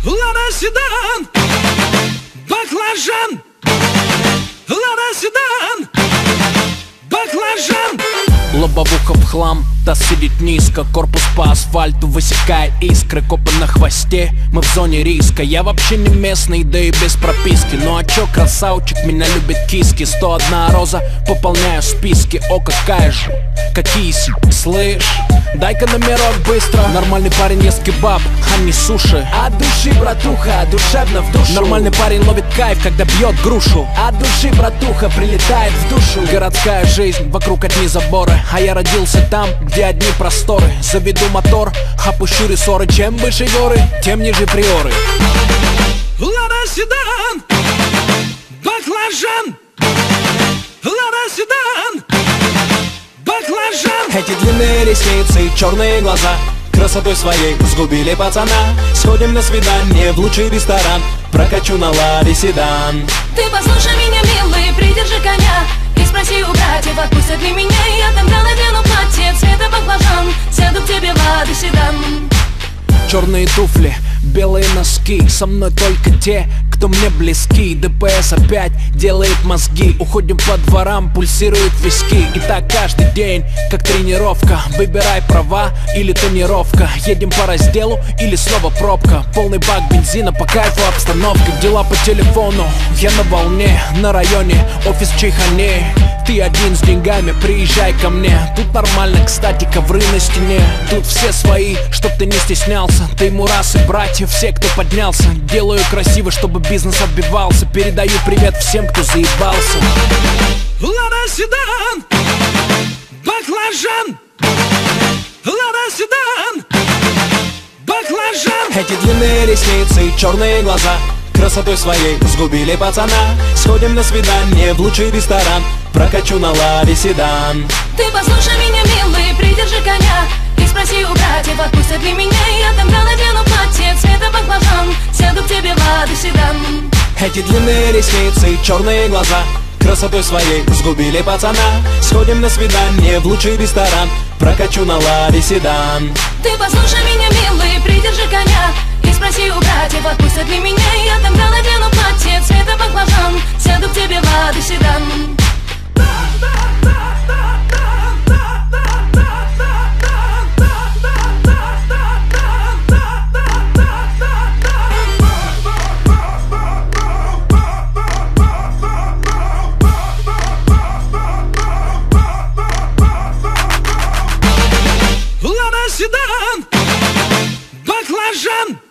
Лада седан, баклажан. Лада седан, баклажан. Лобовуха в хлам, та сидит низко. Корпус по асфальту высекает искры. Копы на хвосте, мы в зоне риска. Я вообще не местный, да и без прописки. Ну а чё, красавчик, меня любит киски. 101 роза, пополняю списки. О, какая же, какие слышь, дай-ка номерок быстро. Нормальный парень ест кебаб, а не суши. От души, братуха, душевно в душу. Нормальный парень ловит кайф, когда бьет грушу. От души, братуха, прилетает в душу. Городская жизнь, вокруг одни заборы. А я родился там, где одни просторы. Заведу мотор, опущу рессоры. Чем выше горы, тем ниже приоры. Лада седан, баклажан. Лада седан, баклажан. Эти длинные ресницы и черные глаза красотой своей сгубили пацана. Сходим на свидание в лучший ресторан. Прокачу на ладе седан. Ты послушай меня, милый, придержи коня. И спроси у братьев, отпустят ли меня. Я тогда надену платье цвета баклажан. Сяду к тебе в ладе седан. Черные туфли, белые носки. Со мной только те, кто мне близки. ДПС опять делает мозги. Уходим по дворам, пульсируют виски. И так каждый день, как тренировка. Выбирай права или тонировка. Едем по разделу или снова пробка. Полный бак бензина, по кайфу обстановка. Дела по телефону, я на волне. На районе, офис в Чайхане. Ты один с деньгами, приезжай ко мне. Тут нормально, кстати, ковры на стене. Тут все свои, чтоб ты не стеснялся. Ты Мурас и братья, все, кто поднялся. Делаю красиво, чтобы бизнес отбивался. Передаю привет всем, кто заебался. Лада седан, баклажан. Лада седан, баклажан. Эти длинные ресницы и черные глаза красотой своей сгубили пацана. Сходим на свидание в лучший ресторан. Прокачу на ладе седан. Ты послушай меня, милый, придержи коня. И спроси у братьев, отпустят ли меня. Я тогда надену платье цвета баклажан. Сяду к тебе в ладе седан. Эти длинные ресницы и черные глаза красотой своей сгубили пацана. Сходим на свидание в лучший ресторан. Прокачу на ладе седан. Ты послушай меня, милый, придержи коня. И спроси у братьев, отпустят ли меня. Я тогда надену платье цвета баклажан. Сяду к тебе в ладе седан. Лада седан, баклажан.